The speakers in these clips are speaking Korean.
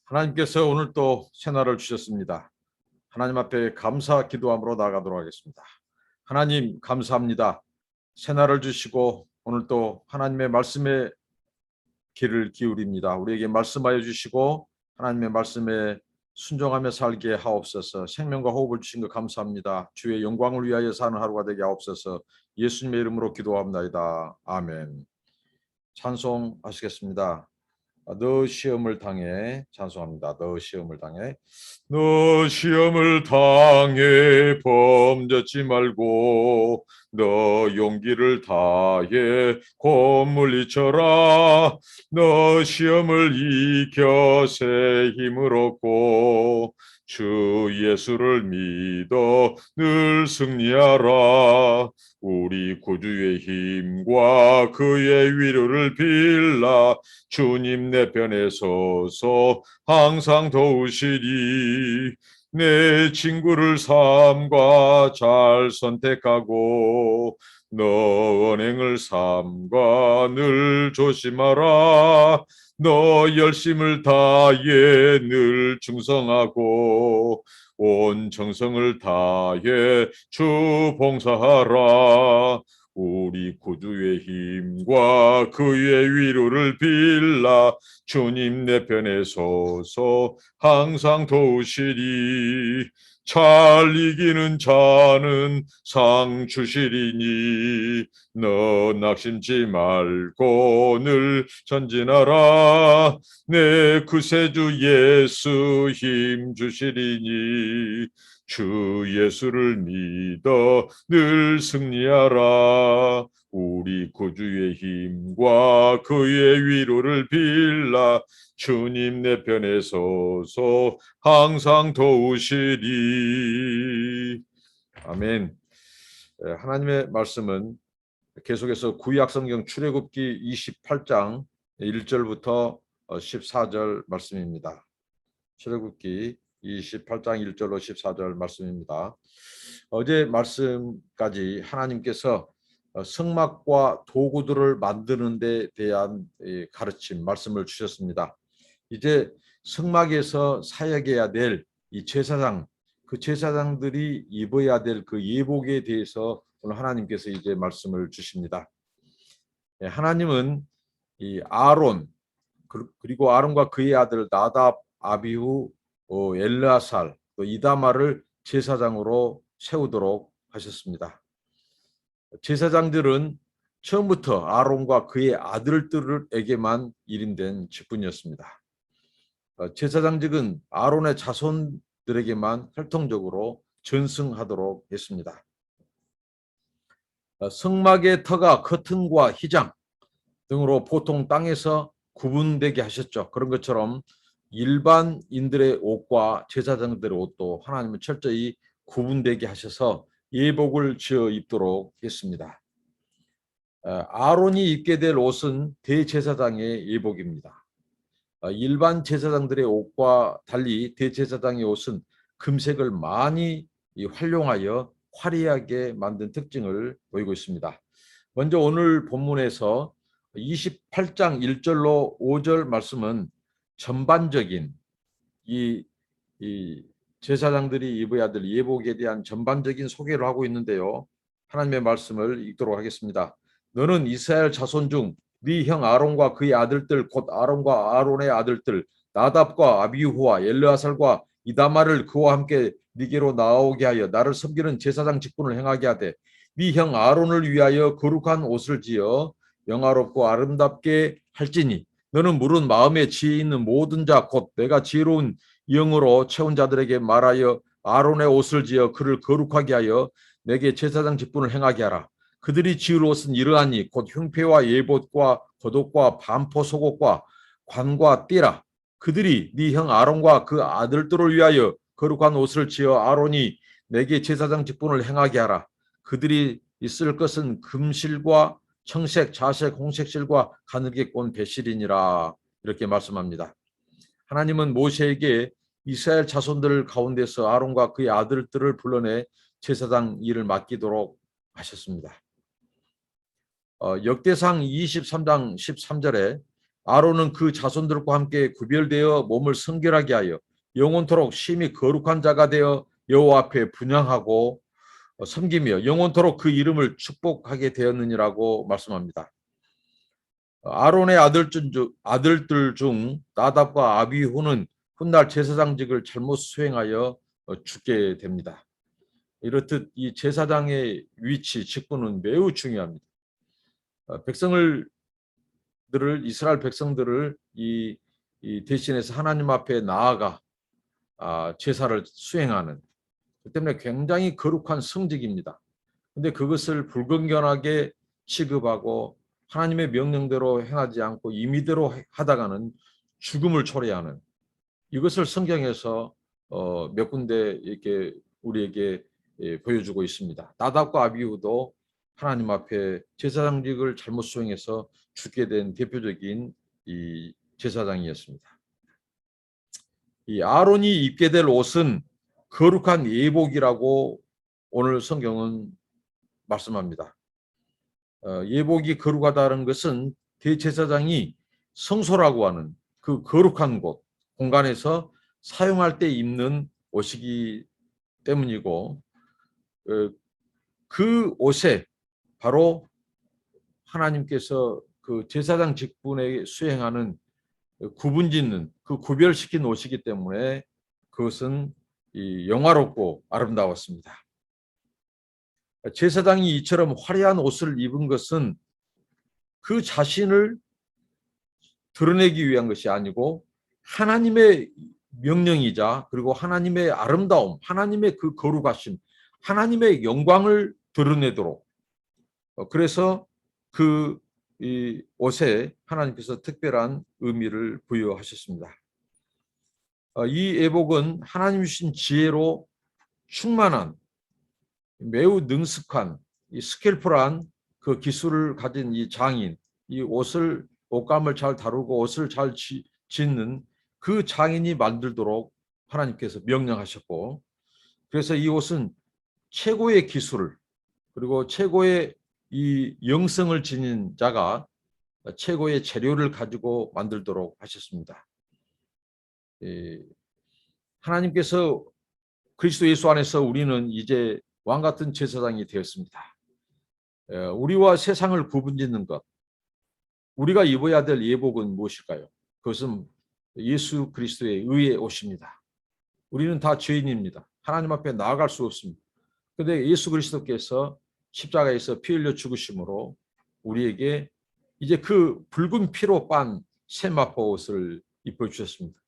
하나님께서 오늘 또 새날을 주셨습니다. 하나님 앞에 감사 기도함으로 나아가도록 하겠습니다. 하나님 감사합니다. 새날을 주시고 오늘 또 하나님의 말씀에 귀를 기울입니다. 우리에게 말씀하여 주시고 하나님의 말씀에 순종하며 살게 하옵소서. 생명과 호흡을 주신 것 감사합니다. 주의 영광을 위하여 사는 하루가 되게 하옵소서. 예수님의 이름으로 기도합니다. 아멘. 찬송하시겠습니다. 너 시험을 당해. 찬송합니다. 너 시험을 당해. 너 시험을 당해 범죄치 말고 너 용기를 다해 곧 물리쳐라. 너 시험을 이겨 새 힘을 얻고 주 예수를 믿어 늘 승리하라. 우리 구주의 힘과 그의 위로를 빌라. 주님 내 편에 서서 항상 도우시리. 내 친구를 삼가 잘 선택하고 너 언행을 삼가 늘 조심하라. 너 열심을 다해 늘 충성하고 온 정성을 다해 주 봉사하라. 우리 구주의 힘과 그의 위로를 빌라. 주님 내 편에 서서 항상 도우시리. 잘 이기는 자는 상 주시리니 너 낙심치 말고 늘 전진하라. 내 구세주 예수 힘 주시리니 주 예수를 믿어 늘 승리하라. 우리 구주의 힘과 그의 위로를 빌라. 주님 내 편에 서서 항상 도우시리. 아멘. 하나님의 말씀은 계속해서 구약성경 출애굽기 28장 1절부터 14절 말씀입니다. 출애굽기 28장 1절로 14절 말씀입니다. 어제 말씀까지 하나님께서 성막과 도구들을 만드는 데 대한 가르침, 말씀을 주셨습니다. 이제 성막에서 사역해야 될 이 제사장, 그 제사장들이 입어야 될 그 예복에 대해서 오늘 하나님께서 이제 말씀을 주십니다. 하나님은 이 아론, 그리고 아론과 그의 아들 나답, 아비후, 엘르아살, 또 이다말을 제사장으로 세우도록 하셨습니다. 제사장들은 처음부터 아론과 그의 아들들에게만 일임된 직분이었습니다. 제사장직은 아론의 자손들에게만 혈통적으로 전승하도록 했습니다. 성막의 터가 커튼과 휘장 등으로 보통 땅에서 구분되게 하셨죠. 그런 것처럼 일반인들의 옷과 제사장들의 옷도 하나님은 철저히 구분되게 하셔서 예복을 지어 입도록 했습니다. 아론이 입게 될 옷은 대제사장의 예복입니다. 일반 제사장들의 옷과 달리 대제사장의 옷은 금색을 많이 활용하여 화려하게 만든 특징을 보이고 있습니다. 먼저 오늘 본문에서 28장 1절로 5절 말씀은 전반적인 이 제사장들이 입어야 될 예복에 대한 전반적인 소개를 하고 있는데요. 하나님의 말씀을 읽도록 하겠습니다. 너는 이스라엘 자손 중 네 형 아론과 그의 아들들 곧 아론과 아론의 아들들 나답과 아비후와 엘르아살과 이다말을 그와 함께 네게로 나오게 하여 나를 섬기는 제사장 직분을 행하게 하되 네 형 아론을 위하여 거룩한 옷을 지어 영화롭고 아름답게 할지니 너는 물은 마음에 지혜 있는 모든 자 곧 내가 지혜로운 영으로 채운 자들에게 말하여 아론의 옷을 지어 그를 거룩하게 하여 내게 제사장 직분을 행하게 하라. 그들이 지을 옷은 이러하니 곧 흉패와 예봇과 겉옷과 반포 속옷과 관과 띠라. 그들이 네 형 아론과 그 아들들을 위하여 거룩한 옷을 지어 아론이 내게 제사장 직분을 행하게 하라. 그들이 있을 것은 금실과 청색, 자색, 홍색실과 가늘게 꼰 배실이니라. 이렇게 말씀합니다. 하나님은 모세에게 이스라엘 자손들 가운데서 아론과 그의 아들들을 불러내 제사장 일을 맡기도록 하셨습니다. 역대상 23장 13절에 아론은 그 자손들과 함께 구별되어 몸을 성결하게 하여 영원토록 심히 거룩한 자가 되어 여호와 앞에 분향하고 섬기며 영원토록 그 이름을 축복하게 되었느니라고 말씀합니다. 아론의 아들들 중 나답과 아비후는 훗날 제사장직을 잘못 수행하여 죽게 됩니다. 이렇듯 이 제사장의 위치, 직분은 매우 중요합니다. 이스라엘 백성들을 이 대신해서 하나님 앞에 나아가 제사를 수행하는, 그 때문에 굉장히 거룩한 성직입니다. 근데 그것을 불건전하게 취급하고 하나님의 명령대로 행하지 않고 임의대로 하다가는 죽음을 초래하는, 이것을 성경에서 몇 군데 이렇게 우리에게 보여주고 있습니다. 나답과 아비후도 하나님 앞에 제사장직을 잘못 수행해서 죽게 된 대표적인 이 제사장이었습니다. 이 아론이 입게 될 옷은 거룩한 예복이라고 오늘 성경은 말씀합니다. 예복이 거룩하다는 것은 대제사장이 성소라고 하는 그 거룩한 곳, 공간에서 사용할 때 입는 옷이기 때문이고, 그 옷에 바로 하나님께서 그 제사장 직분에 수행하는 구분짓는, 그 구별시킨 옷이기 때문에 그것은 영화롭고 아름다웠습니다. 제사장이 이처럼 화려한 옷을 입은 것은 그 자신을 드러내기 위한 것이 아니고 하나님의 명령이자, 그리고 하나님의 아름다움, 하나님의 그 거룩하심, 하나님의 영광을 드러내도록, 그래서 그 이 옷에 하나님께서 특별한 의미를 부여하셨습니다. 이 예복은 하나님 주신 지혜로 충만한, 매우 능숙한, 이 스킬풀한 그 기술을 가진 이 장인, 이 옷감을 잘 다루고 옷을 잘 짓는 그 장인이 만들도록 하나님께서 명령하셨고, 그래서 이 옷은 최고의 기술을, 그리고 최고의 이 영성을 지닌 자가 최고의 재료를 가지고 만들도록 하셨습니다. 하나님께서 그리스도 예수 안에서 우리는 이제 왕 같은 제사장이 되었습니다. 우리와 세상을 구분짓는 것, 우리가 입어야 될 예복은 무엇일까요? 그것은 예수 그리스도의 의의 옷입니다. 우리는 다 죄인입니다. 하나님 앞에 나아갈 수 없습니다. 그런데 예수 그리스도께서 십자가에서 피 흘려 죽으심으로 우리에게 이제 그 붉은 피로 빤 세마포 옷을 입혀주셨습니다.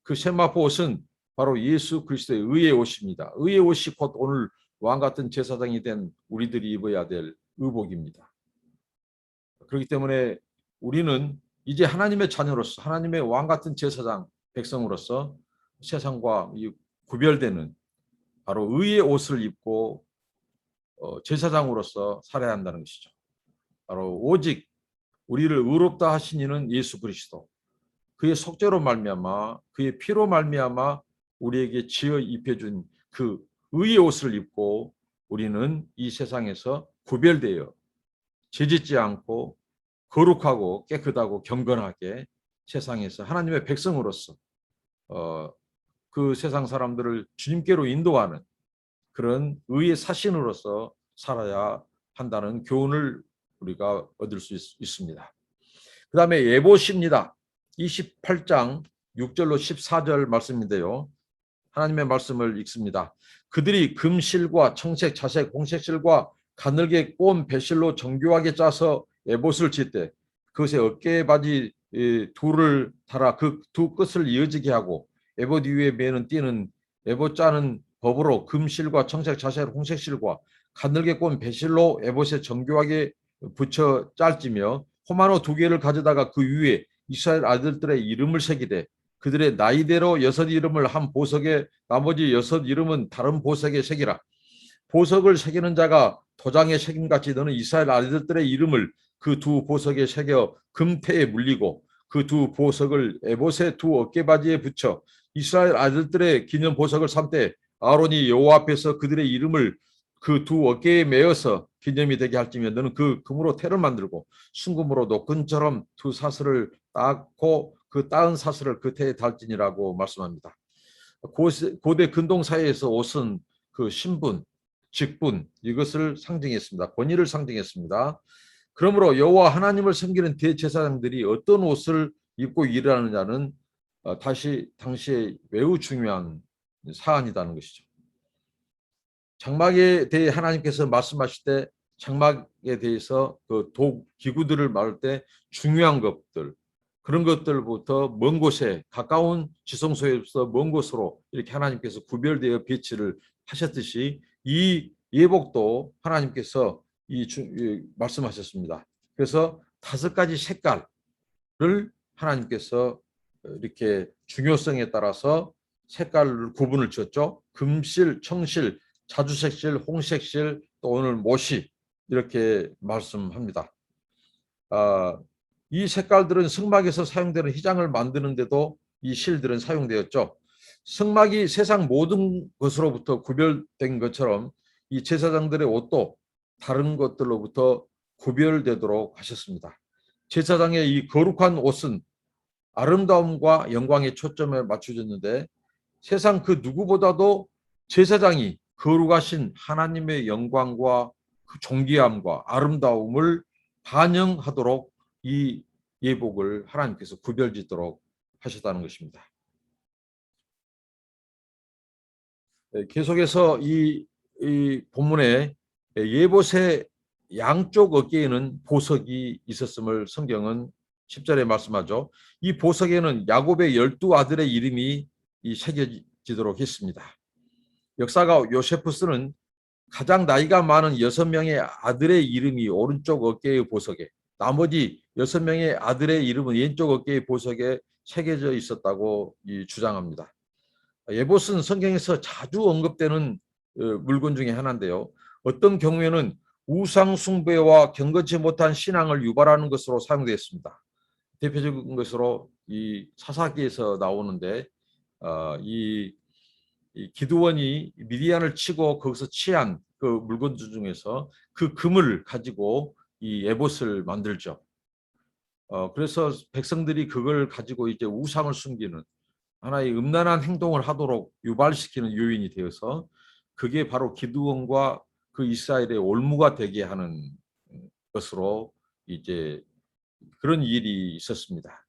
그 세마포 옷은 바로 예수 그리스도의 의의 옷입니다. 의의 옷이 곧 오늘 왕 같은 제사장이 된 우리들이 입어야 될 의복입니다. 그렇기 때문에 우리는 이제 하나님의 자녀로서, 하나님의 왕 같은 제사장 백성으로서 세상과 구별되는 바로 의의 옷을 입고 제사장으로서 살아야 한다는 것이죠. 바로 오직 우리를 의롭다 하신 이는 예수 그리스도, 그의 속죄로 말미암아, 그의 피로 말미암아 우리에게 지어 입혀준 그 의의 옷을 입고 우리는 이 세상에서 구별되어 죄짓지 않고 거룩하고 깨끗하고 경건하게 세상에서 하나님의 백성으로서 그 세상 사람들을 주님께로 인도하는 그런 의의 사신으로서 살아야 한다는 교훈을 우리가 얻을 수 있습니다. 그 다음에 예봇입니다. 28장 6절로 14절 말씀인데요. 하나님의 말씀을 읽습니다. 그들이 금실과 청색, 자색, 홍색실과 가늘게 꼰 배실로 정교하게 짜서 예봇을 짓되 그것에 어깨 바지 둘을 달아 그 두 끝을 이어지게 하고 예봇 위에 매는 띠는 예봇 짜는 법으로 금실과 청색, 자색, 홍색실과 가늘게 꼰 배실로 예봇에 정교하게 붙여 짤지며 호마노 두 개를 가져다가 그 위에 이스라엘 아들들의 이름을 새기되 그들의 나이대로 6 이름을 한 보석에 나머지 6 이름은 다른 보석에 새기라. 보석을 새기는 자가 도장에 새김같이 너는 이스라엘 아들들의 이름을 그 두 보석에 새겨 금태에 물리고 그 두 보석을 에봇의 두 어깨바지에 붙여 이스라엘 아들들의 기념 보석을 삼되 아론이 여호와 앞에서 그들의 이름을 그 두 어깨에 매어서 기념이 되게 할지면 너는 그 금으로 태를 만들고 순금으로 노끈처럼 두 사슬을 닦고 그 따은 사슬을 그 태에 달지니라고 말씀합니다. 고대 근동 사회에서 옷은 그 신분, 직분 이것을 상징했습니다. 권위를 상징했습니다. 그러므로 여호와 하나님을 섬기는 대제사장들이 어떤 옷을 입고 일을 하느냐는 당시에 매우 중요한 사안이라는 것이죠. 장막에 대해 하나님께서 말씀하실 때 장막에 대해서 그 기구들을 말할 때 중요한 것들 그런 것들부터 먼 곳에 가까운 지성소에서 먼 곳으로 이렇게 하나님께서 구별되어 배치를 하셨듯이 이 예복도 하나님께서 말씀하셨습니다. 그래서 5가지 색깔을 하나님께서 이렇게 중요성에 따라서 색깔을 구분을 지었죠. 금실, 청실, 자주색실, 홍색실, 또 오늘 모시 이렇게 말씀합니다. 이 색깔들은 성막에서 사용되는 휘장을 만드는데도 이 실들은 사용되었죠. 성막이 세상 모든 것으로부터 구별된 것처럼 이 제사장들의 옷도 다른 것들로부터 구별되도록 하셨습니다. 제사장의 이 거룩한 옷은 아름다움과 영광에 초점을 맞춰졌는데 세상 그 누구보다도 제사장이 거룩하신 하나님의 영광과 그 존귀함과 아름다움을 반영하도록 이 예복을 하나님께서 구별짓도록 하셨다는 것입니다. 계속해서 이 본문에 예봇의 양쪽 어깨에는 보석이 있었음을 성경은 10절에 말씀하죠. 이 보석에는 야곱의 12아들의 이름이 새겨지도록 했습니다. 역사가 요세푸스는 가장 나이가 많은 6명의 아들의 이름이 오른쪽 어깨의 보석에 나머지 6명의 아들의 이름은 왼쪽 어깨의 보석에 새겨져 있었다고 주장합니다. 예봇은 성경에서 자주 언급되는 물건 중에 하나인데요. 어떤 경우에는 우상 숭배와 경건치 못한 신앙을 유발하는 것으로 사용되었습니다. 대표적인 것으로 이 사사기에서 나오는데 이 기드원이 미디안을 치고 거기서 취한 그 물건들 중에서 그 금을 가지고 이 에봇을 만들죠. 그래서 백성들이 그걸 가지고 이제 우상을 숨기는 하나의 음란한 행동을 하도록 유발시키는 요인이 되어서 그게 바로 기드원과 그 이스라엘의 올무가 되게 하는 것으로 이제 그런 일이 있었습니다.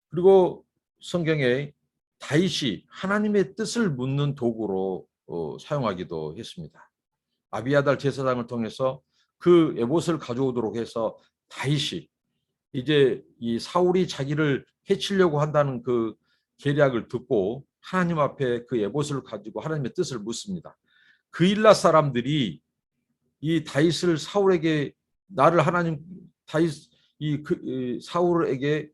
그리고 성경에 다윗이 하나님의 뜻을 묻는 도구로 사용하기도 했습니다. 아비아달 제사장을 통해서 그 에봇을 가져오도록 해서 다윗이 이제 이 사울이 자기를 해치려고 한다는 그 계략을 듣고 하나님 앞에 그 에봇을 가지고 하나님의 뜻을 묻습니다. 그일라 사람들이 이 다윗을 사울에게 나를 하나님 다윗 사울에게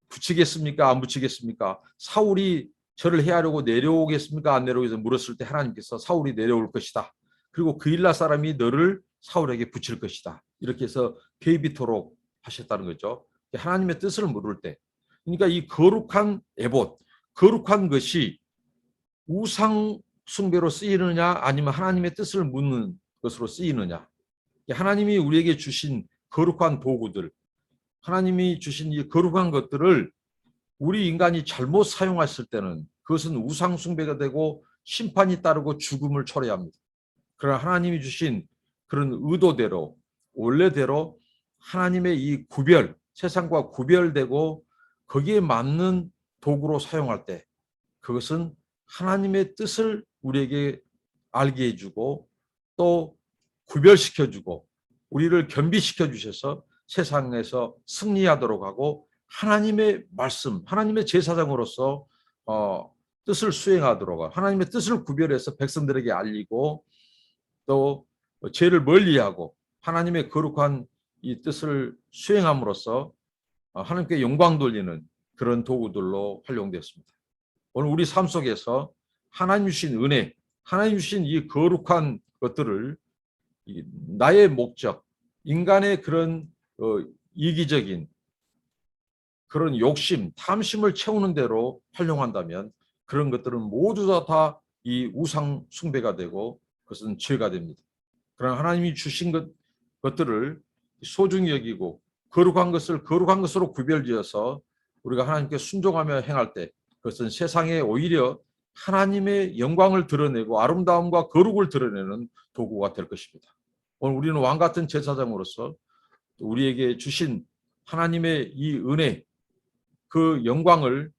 붙이겠습니까? 안 붙이겠습니까? 사울이 저를 해하려고 내려오겠습니까? 안 내려오겠습니까? 물었을 때 하나님께서 사울이 내려올 것이다. 그리고 그일라 사람이 너를 사울에게 붙일 것이다. 이렇게 해서 베이비토록 하셨다는 거죠. 하나님의 뜻을 물을 때. 그러니까 이 거룩한 에봇, 거룩한 것이 우상 숭배로 쓰이느냐 아니면 하나님의 뜻을 묻는 것으로 쓰이느냐. 하나님이 우리에게 주신 거룩한 도구들, 하나님이 주신 이 거룩한 것들을 우리 인간이 잘못 사용했을 때는 그것은 우상 숭배가 되고 심판이 따르고 죽음을 초래합니다. 그러나 하나님이 주신 그런 의도대로 원래대로 하나님의 이 구별, 세상과 구별되고 거기에 맞는 도구로 사용할 때 그것은 하나님의 뜻을 우리에게 알게 해주고 또 구별시켜주고 우리를 겸비시켜 주셔서 세상에서 승리하도록 하고 하나님의 말씀, 하나님의 제사장으로서 뜻을 수행하도록 하고 하나님의 뜻을 구별해서 백성들에게 알리고 또 죄를 멀리하고 하나님의 거룩한 이 뜻을 수행함으로써 하나님께 영광 돌리는 그런 도구들로 활용되었습니다. 오늘 우리 삶 속에서 하나님 주신 은혜, 하나님 주신 이 거룩한 것들을 나의 목적, 인간의 그런 이기적인 그런 욕심, 탐심을 채우는 대로 활용한다면 그런 것들은 모두 다 이 우상 숭배가 되고 그것은 죄가 됩니다. 그러나 하나님이 주신 것들을 소중히 여기고 거룩한 것을 거룩한 것으로 구별지어서 우리가 하나님께 순종하며 행할 때 그것은 세상에 오히려 하나님의 영광을 드러내고 아름다움과 거룩을 드러내는 도구가 될 것입니다. 오늘 우리는 왕 같은 제사장으로서 우리에게 주신 하나님의 이 은혜, 그 영광을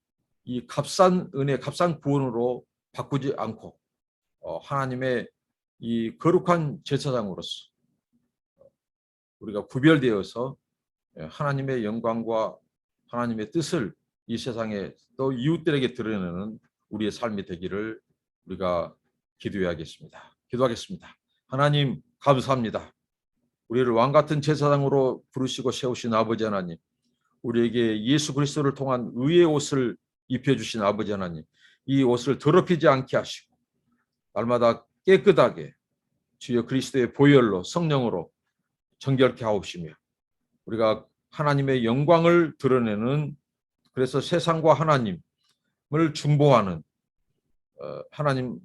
이 값싼 은혜, 값싼 구원으로 바꾸지 않고 하나님의 이 거룩한 제사장으로서 우리가 구별되어서 하나님의 영광과 하나님의 뜻을 이 세상에 또 이웃들에게 드러내는 우리의 삶이 되기를 우리가 기도해야겠습니다. 기도하겠습니다. 하나님 감사합니다. 우리를 왕 같은 제사장으로 부르시고 세우신 아버지 하나님, 우리에게 예수 그리스도를 통한 의의 옷을 입혀주신 아버지 하나님, 이 옷을 더럽히지 않게 하시고 날마다 깨끗하게 주여 그리스도의 보혈로 성령으로 정결케 하옵시며 우리가 하나님의 영광을 드러내는, 그래서 세상과 하나님을 중보하는 하나님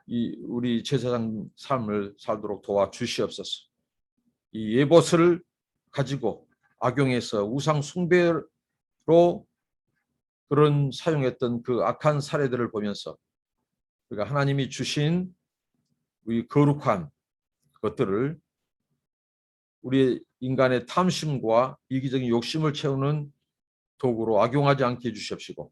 우리 제사장 삶을 살도록 도와주시옵소서. 이 예봇을 가지고 악용해서 우상 숭배로 그런 사용했던 그 악한 사례들을 보면서 우리가 하나님이 주신 우리 거룩한 것들을 우리 인간의 탐심과 이기적인 욕심을 채우는 도구로 악용하지 않게 해주십시고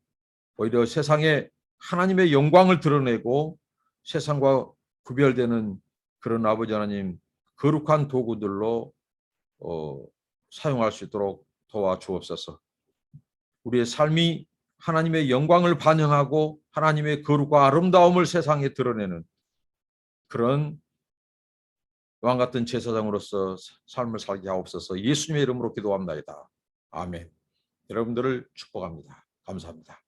오히려 세상에 하나님의 영광을 드러내고 세상과 구별되는 그런 아버지 하나님 거룩한 도구들로 사용할 수 있도록 도와주옵소서. 우리의 삶이 하나님의 영광을 반영하고 하나님의 거룩과 아름다움을 세상에 드러내는 그런 왕 같은 제사장으로서 삶을 살게 하옵소서. 예수님의 이름으로 기도합니다. 아멘. 여러분들을 축복합니다. 감사합니다.